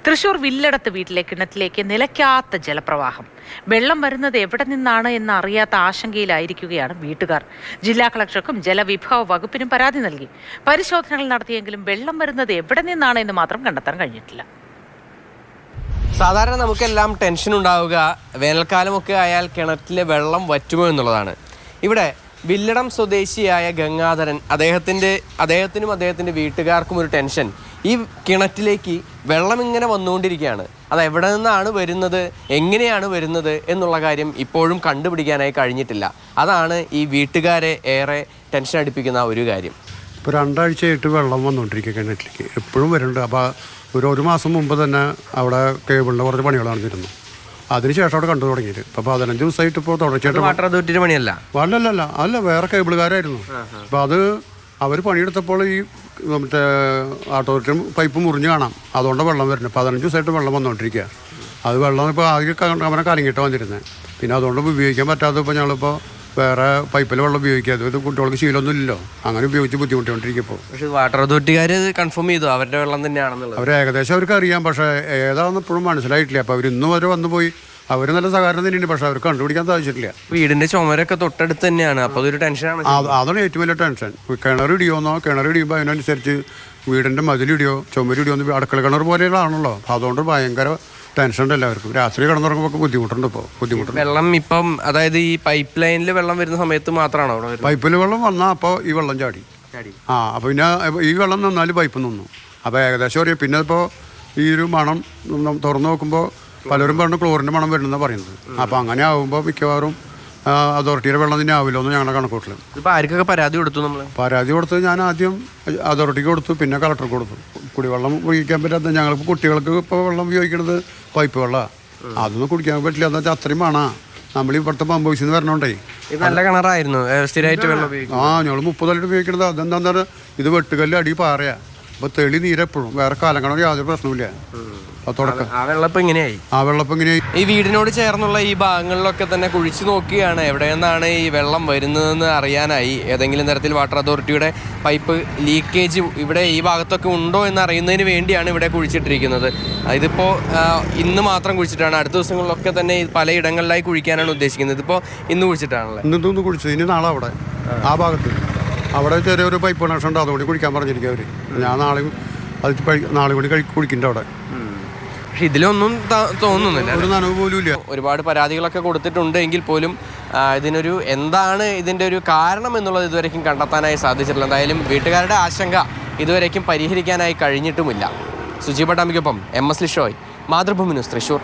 തൃശൂർ വില്ലടത്ത് വീട്ടിലെ കിണറ്റിലേക്ക് നിലയ്ക്കാത്ത ജലപ്രവാഹം. വെള്ളം വരുന്നത് എവിടെ നിന്നാണ് എന്ന് അറിയാത്ത ആശങ്കയിലായിരിക്കുകയാണ് വീട്ടുകാർ. ജില്ലാ കളക്ടർക്കും ജലവിഭവ വകുപ്പിനും പരാതി നൽകി. പരിശോധനകൾ നടത്തിയെങ്കിലും വെള്ളം വരുന്നത് എവിടെ നിന്നാണ് എന്ന് മാത്രം കണ്ടെത്താൻ കഴിഞ്ഞിട്ടില്ല. സാധാരണ നമുക്കെല്ലാം ടെൻഷൻ ഉണ്ടാവുക വേനൽക്കാലമൊക്കെ ആയാൽ കിണറ്റിലെ വെള്ളം വറ്റുമോ എന്നുള്ളതാണ്. ഇവിടെ വില്ലടം സ്വദേശിയായ ഗംഗാധരൻ അദ്ദേഹത്തിനും അദ്ദേഹത്തിൻ്റെ വീട്ടുകാർക്കും ഒരു ടെൻഷൻ. ഈ കിണറ്റിലേക്ക് വെള്ളം ഇങ്ങനെ വന്നുകൊണ്ടിരിക്കുകയാണ്. അത് എവിടെ നിന്നാണ് വരുന്നത്, എങ്ങനെയാണ് വരുന്നത് എന്നുള്ള കാര്യം ഇപ്പോഴും കണ്ടുപിടിക്കാനായി കഴിഞ്ഞിട്ടില്ല. അതാണ് ഈ വീട്ടുകാരെ ഏറെ ടെൻഷൻ അടിപ്പിക്കുന്ന ഒരു കാര്യം. ഇപ്പോൾ 2 ആഴ്ചയായിട്ട് വെള്ളം വന്നുകൊണ്ടിരിക്കുക കിണറ്റിലേക്ക്, എപ്പോഴും വരുന്നുണ്ട്. അപ്പോൾ ഒരു മാസം മുമ്പ് തന്നെ അവിടെ കേബിളിൻ്റെ കുറച്ച് പണികൾ നടന്നിരുന്നു. അതിനുശേഷം അവിടെ കണ്ടു തുടങ്ങിയിട്ട് ഇപ്പോൾ 15 ദിവസമായിട്ട് ഇപ്പോൾ തുടർച്ചയായിട്ട് വാട്ടർ അതോറിറ്റിയുടെ പണിയല്ല, അല്ല വേറെ കേബിളുകാരായിരുന്നു. അപ്പോൾ അത് അവർ പണിയെടുത്തപ്പോൾ ഈ മറ്റേ അതോറിറ്റി പൈപ്പ് മുറിഞ്ഞ് കാണാം, അതുകൊണ്ട് വെള്ളം വരുന്നത്. 15 ദിവസമായിട്ട് വെള്ളം വന്നുകൊണ്ടിരിക്കുക. അത് വെള്ളം ഇപ്പോൾ ആദ്യം അവനെ കലങ്ങിയിട്ട് വന്നിരുന്നത്, പിന്നെ അതുകൊണ്ട് ഉപയോഗിക്കാൻ പറ്റാതെ ഇപ്പോൾ ഞങ്ങളിപ്പോൾ വേറെ പൈപ്പിൽ വെള്ളം ഉപയോഗിക്കാതെ. ഇത് കുട്ടികൾക്ക് ശീലമൊന്നും ഇല്ലല്ലോ, അങ്ങനെ ഉപയോഗിച്ച് ബുദ്ധിമുട്ടിക്കൊണ്ടിരിക്കുമ്പോൾ. പക്ഷേ വാട്ടർ അതോറിറ്റിക്കാർ കൺഫേം ചെയ്തു അവരുടെ വെള്ളം തന്നെയാണെന്നുള്ളത്. അവർ ഏകദേശം അവർക്ക് അറിയാം, പക്ഷേ ഏതാണെന്ന് ഇപ്പോഴും മനസ്സിലായിട്ടില്ല. അപ്പോൾ അവർ ഇന്നും വരെ വന്നു പോയി, അവർ നല്ല സഹകരണം തന്നെയുണ്ട്, പക്ഷെ അവർ കണ്ടുപിടിക്കാൻ സാധിച്ചിട്ടില്ല. വീടിന്റെ ചുമരൊക്കെ തൊട്ടടുത്ത് തന്നെയാണ്, അപ്പോൾ അതൊരു ടെൻഷനാണ്. അതാണ് ഏറ്റവും വലിയ ടെൻഷൻ. കിണറിടിയുമ്പോൾ അതിനനുസരിച്ച് വീടിൻ്റെ മതിലിടിയോ ചുമരിടിയോ ഒന്ന് അടുക്കള കിണർ പോലെയുള്ളതാണല്ലോ. അതുകൊണ്ട് ഭയങ്കര ടെൻഷൻ ഉണ്ട് എല്ലാവർക്കും. രാത്രി കിടന്നുറങ്ങുമ്പോൾ ബുദ്ധിമുട്ടുണ്ട്. ബുദ്ധിമുട്ടുണ്ട്. വെള്ളം ഇപ്പം അതായത് ഈ പൈപ്പ് ലൈനിൽ വെള്ളം വരുന്ന സമയത്ത് മാത്രമാണോ അവിടെ പൈപ്പിൽ വെള്ളം വന്നാൽ അപ്പോൾ ഈ വെള്ളം ചാടി അപ്പോൾ പിന്നെ ഈ വെള്ളം നിന്നാൽ പൈപ്പ് നിന്നു. അപ്പോൾ ഏകദേശം അറിയാം. പിന്നെ ഇപ്പോൾ ഈ ഒരു മണം തുറന്നു നോക്കുമ്പോൾ പലരും പറഞ്ഞു ക്ലോറിൻ്റെ മണം വരുന്നതാണ് പറയുന്നത്. അപ്പോൾ അങ്ങനെ ആകുമ്പോൾ മിക്കവാറും അതോറിറ്റിയുടെ വെള്ളം തന്നെ ആവില്ലോ എന്ന് ഞങ്ങളുടെ കണക്കൂട്ടിൽ. ഇപ്പോൾ ആർക്കൊക്കെ പരാതി കൊടുത്തു? പരാതി കൊടുത്ത് ഞാൻ ആദ്യം അതോറിറ്റിക്ക് കൊടുത്തു, പിന്നെ കളക്ടർക്ക് കൊടുത്തു. കുടിവെള്ളം ഉപയോഗിക്കാൻ പറ്റാത്ത ഞങ്ങൾക്ക് കുട്ടികൾക്ക് ഇപ്പോൾ വെള്ളം ഉപയോഗിക്കുന്നത് പൈപ്പ് വെള്ളമാണ്. അതൊന്നും കുടിക്കാൻ പറ്റില്ല. എന്താ വെച്ചാൽ അത്രയും വേണം. നമ്മൾ ഇവിടുത്തെ പമ്പ് ഹൗസിൽ നിന്ന് വരണോണ്ടേ. നല്ല കിണറായിരുന്നു, സ്ഥിരമായിട്ട് വെള്ളം ഉപയോഗിക്കും. ഞങ്ങൾ 30 കൊല്ലമായിട്ട് ഉപയോഗിക്കുന്നത്. അതെന്താ പറയുക, ഇത് വെട്ടുകല്ല് അടി പാറയാണ്. അപ്പോൾ തെളി നീരെപ്പോഴും വേറെ കാലങ്ങളോ യാതൊരു പ്രശ്നമില്ല. ആ വെള്ളപ്പം ഇങ്ങനെയായി. ഈ വീടിനോട് ചേർന്നുള്ള ഈ ഭാഗങ്ങളിലൊക്കെ തന്നെ കുഴിച്ചു നോക്കുകയാണ് എവിടെ നിന്നാണ് ഈ വെള്ളം വരുന്നതെന്ന് അറിയാനായി. ഏതെങ്കിലും തരത്തിൽ വാട്ടർ അതോറിറ്റിയുടെ പൈപ്പ് ലീക്കേജ് ഇവിടെ ഈ ഭാഗത്തൊക്കെ ഉണ്ടോ എന്ന് അറിയുന്നതിന് വേണ്ടിയാണ് ഇവിടെ കുഴിച്ചിട്ടിരിക്കുന്നത്. ഇതിപ്പോൾ ഇന്ന് മാത്രം കുഴിച്ചിട്ടാണ്, അടുത്ത ദിവസങ്ങളിലൊക്കെ തന്നെ പലയിടങ്ങളിലായി കുഴിക്കാനാണ് ഉദ്ദേശിക്കുന്നത്. ഇതിപ്പോൾ ഇന്ന് കുഴിച്ചിട്ടാണല്ലോ. ഇന്ന് കുഴിച്ചു, ഇനി നാളെ അവിടെ ആ ഭാഗത്ത് അവിടെ ചെറിയൊരു പൈപ്പ് കണക്ഷൻ ഉണ്ട്, അതുകൊണ്ട് കുടിക്കാൻ പറഞ്ഞിരിക്കും അവർ. ഞാൻ നാളെ കൂടി കുടിക്കുന്നുണ്ട് അവിടെ. പക്ഷെ ഇതിലൊന്നും തോന്നുന്നില്ല, ഒരു നനവ് പോലും ഇല്ല. ഒരുപാട് പരാതികളൊക്കെ കൊടുത്തിട്ടുണ്ട് എങ്കിൽ പോലും ഇതിനൊരു എന്താണ് ഇതിൻ്റെ ഒരു കാരണം എന്നുള്ളത് ഇതുവരെയും കണ്ടെത്താനായി സാധിച്ചിട്ടില്ല. എന്തായാലും വീട്ടുകാരുടെ ആശങ്ക ഇതുവരെയും പരിഹരിക്കാനായി കഴിഞ്ഞിട്ടുമില്ല. സുജി പട്ടാമ്പിക്കൊപ്പം MS ലിഷോയ്, മാതൃഭൂമി ന്യൂസ്, തൃശൂർ.